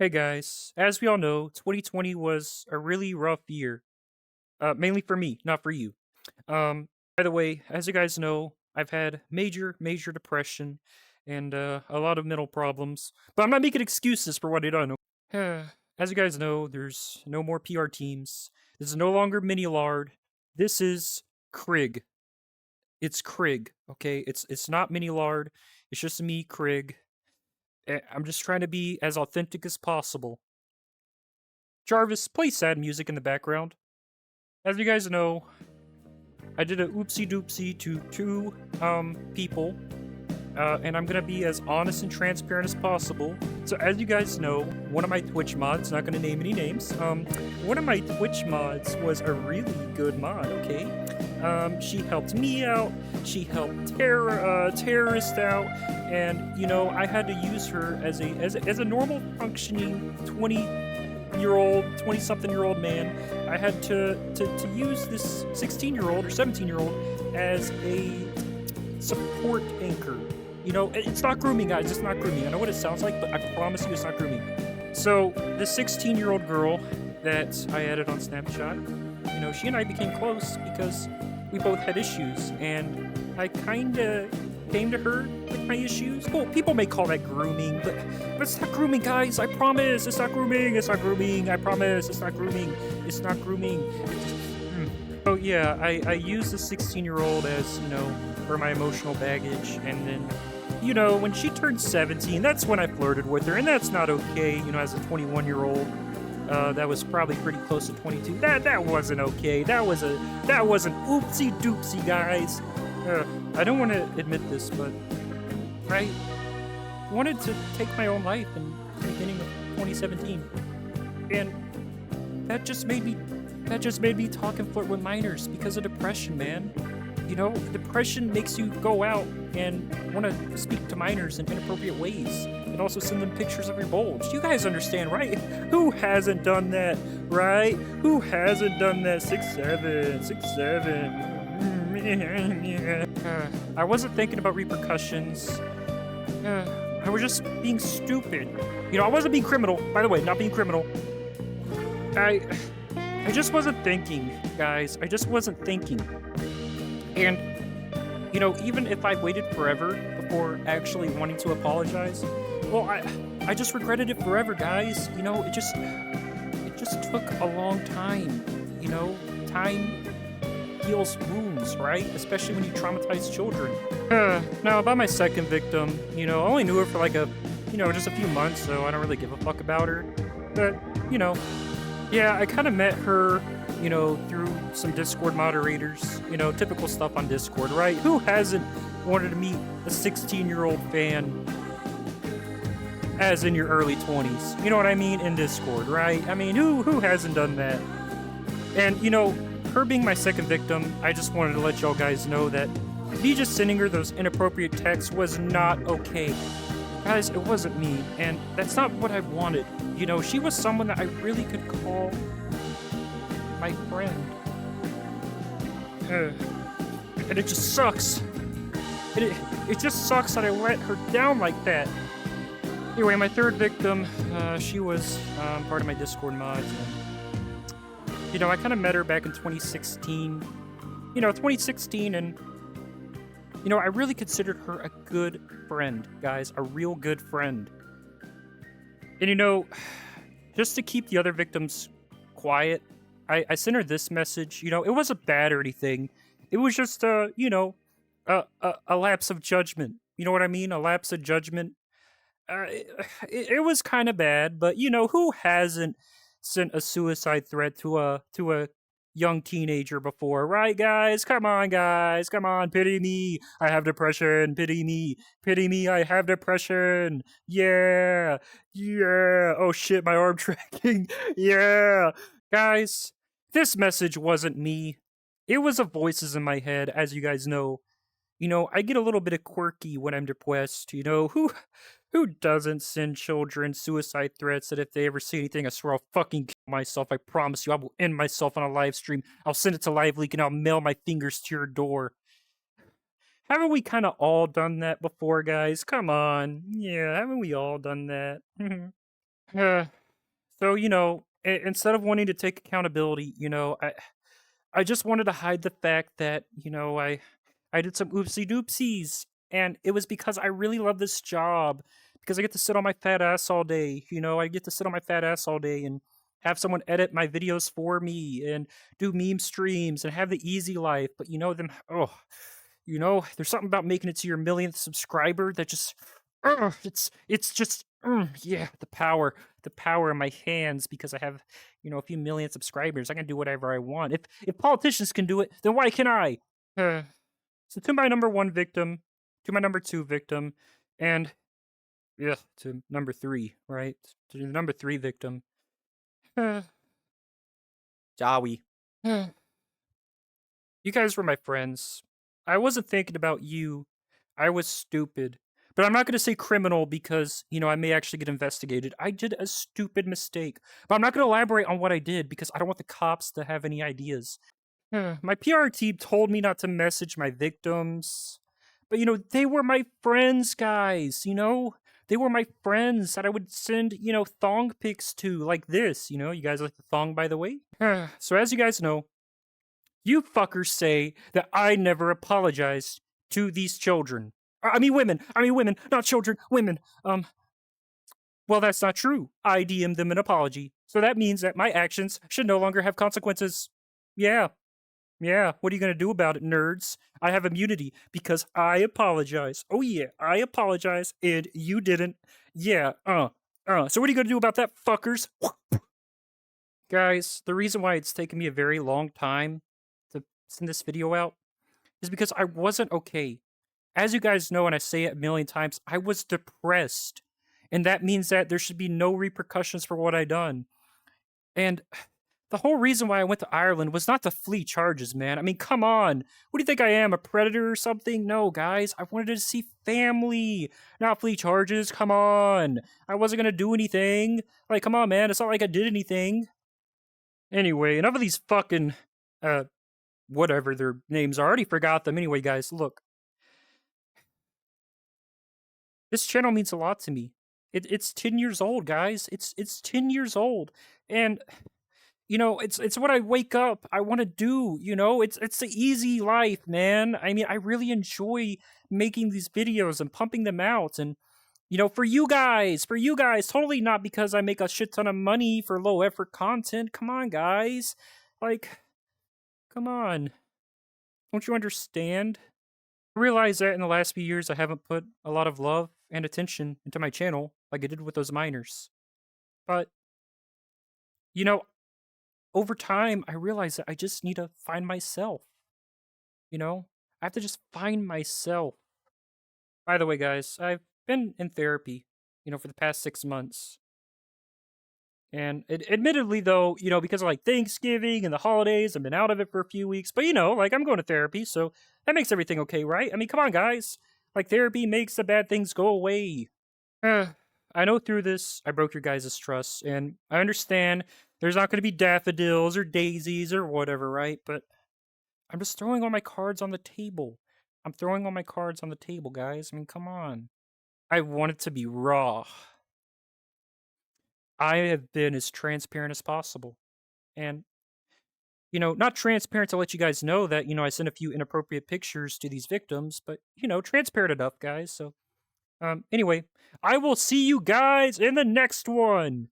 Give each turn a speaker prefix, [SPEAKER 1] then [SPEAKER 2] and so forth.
[SPEAKER 1] Hey guys, as we all know, 2020 was a really rough year. Mainly for me, not for you. By the way, as you guys know, I've had major depression and a lot of mental problems. But I'm not making excuses for what I done. As you guys know, there's no more PR teams. This is no longer Miniladd. This is Krig. It's Krig. Okay, it's not Miniladd. It's just me, Krig. I'm just trying to be as authentic as possible. Jarvis, play sad music in the background. As you guys know, I did a oopsie doopsie to two people, and I'm gonna be as honest and transparent as possible. So as you guys know, one of my Twitch mods, not gonna name any names, one of my Twitch mods was a really good mod, okay? She helped me out, she helped terrorists out, and you know, I had to use her as a normal functioning 20 something year old man. I had to use this 16-year-old or 17-year-old as a support anchor. You know, it's not grooming, guys. It's not grooming. I know what it sounds like, but I promise you it's not grooming. So, the 16-year-old girl that I added on Snapchat, you know, she and I became close because we both had issues, and I kinda came to her with my issues. Well, people may call that grooming, but it's not grooming, guys. I promise, it's not grooming. It's not grooming. I promise, it's not grooming. It's not grooming. So yeah, I use the 16-year-old as, you know, for my emotional baggage, and then, you know, when she turned 17, that's when I flirted with her, and that's not okay. You know, as a 21-year-old, that was probably pretty close to 22. That wasn't okay. That was an oopsie doopsie, guys. I don't want to admit this, but I wanted to take my own life in the beginning of 2017, and that just made me talk and flirt with minors because of depression, man. You know, depression makes you go out and want to speak to minors in inappropriate ways, and also send them pictures of your bulge. You guys understand, right? Who hasn't done that, right? Who hasn't done that? 6'7", 6'7". I wasn't thinking about repercussions. I was just being stupid. You know, I wasn't being criminal. By the way, not being criminal. I just wasn't thinking, guys. I just wasn't thinking. And, you know, even if I waited forever before actually wanting to apologize, well, I just regretted it forever, guys. You know, it just took a long time. You know, time heals wounds, right? Especially when you traumatize children. Now, about my second victim, you know, I only knew her for like just a few months, so I don't really give a fuck about her. But, you know, yeah, I kind of met her, you know, through some Discord moderators, you know, typical stuff on Discord, right? Who hasn't wanted to meet a 16-year-old fan as in your early 20s? You know what I mean? In Discord, right? I mean, who hasn't done that? And, you know, her being my second victim, I just wanted to let y'all guys know that me just sending her those inappropriate texts was not okay. Guys, it wasn't me, and that's not what I wanted. You know, she was someone that I really could call my friend. And it just sucks. It just sucks that I let her down like that. Anyway, my third victim, she was part of my Discord mods, and, you know, I kind of met her back in 2016. You know, 2016, and, you know, I really considered her a good friend, guys. A real good friend. And, you know, just to keep the other victims quiet, I sent her this message. You know, it wasn't bad or anything. It was just, you know, a lapse of judgment. You know what I mean? A lapse of judgment. It was kind of bad, but, you know, who hasn't sent a suicide threat to a young teenager before, right, guys? Come on, guys. Come on, pity me. I have depression. Pity me. Pity me. I have depression. Yeah. Yeah. Oh shit, my arm tracking. Yeah. Guys, this message wasn't me. It was the voices in my head, as you guys know. You know, I get a little bit of quirky when I'm depressed. You know, who doesn't send children suicide threats that if they ever see anything, I swear I'll fucking kill myself. I promise you, I will end myself on a live stream. I'll send it to Live Leak and I'll mail my fingers to your door. Haven't we kind of all done that before, guys? Come on. Yeah, haven't we all done that? So, instead of wanting to take accountability, I just wanted to hide the fact that, I did some oopsie doopsies. And it was because I really love this job. Because I get to sit on my fat ass all day. I get to sit on my fat ass all day and have someone edit my videos for me and do meme streams and have the easy life. But there's something about making it to your millionth subscriber that just, it's just, yeah, the power in my hands because I have, a few million subscribers. I can do whatever I want. If politicians can do it, then why can I? So to my number one victim, to my number two victim, and yeah, to number three, right? To the number three victim, Jawi. You guys were my friends. I wasn't thinking about you. I was stupid. But I'm not going to say criminal because, I may actually get investigated. I did a stupid mistake. But I'm not going to elaborate on what I did because I don't want the cops to have any ideas. My PR team told me not to message my victims. But, they were my friends, guys, They were my friends that I would send, thong pics to, like this, You guys like the thong, by the way? So as you guys know, you fuckers say that I never apologized to these children. I mean women, not children, women. Well, that's not true. I DM'd them an apology. So that means that my actions should no longer have consequences. Yeah. What are you gonna do about it, nerds? I have immunity because I apologize. Oh yeah, I apologize and you didn't. Yeah, So what are you gonna do about that, fuckers? Guys, the reason why it's taken me a very long time to send this video out is because I wasn't okay. As you guys know, and I say it a million times, I was depressed. And that means that there should be no repercussions for what I done. And the whole reason why I went to Ireland was not to flee charges, man. I mean, come on. What do you think I am, a predator or something? No, guys. I wanted to see family, not flee charges. Come on. I wasn't going to do anything. Like, come on, man. It's not like I did anything. Anyway, enough of these fucking, whatever their names are. I already forgot them. Anyway, guys, look. This channel means a lot to me. It's 10 years old, guys. It's 10 years old. And it's what I wake up, I want to do, it's the easy life, man. I mean, I really enjoy making these videos and pumping them out and for you guys, totally not because I make a shit ton of money for low effort content. Come on, guys. Like, come on. Don't you understand? I realize that in the last few years I haven't put a lot of love and attention into my channel like I did with those minors. But over time, I realized that I just need to find myself. I have to just find myself. By the way, guys, I've been in therapy, for the past 6 months. And admittedly, though, because of like Thanksgiving and the holidays, I've been out of it for a few weeks. But I'm going to therapy, so that makes everything okay, right? I mean, come on, guys. Like, therapy makes the bad things go away. I know through this, I broke your guys' trust, and I understand there's not going to be daffodils or daisies or whatever, right? But I'm just throwing all my cards on the table. I'm throwing all my cards on the table, guys. I mean, come on. I want it to be raw. I have been as transparent as possible. And, not transparent to let you guys know that, I sent a few inappropriate pictures to these victims, but, transparent enough, guys. So, anyway, I will see you guys in the next one.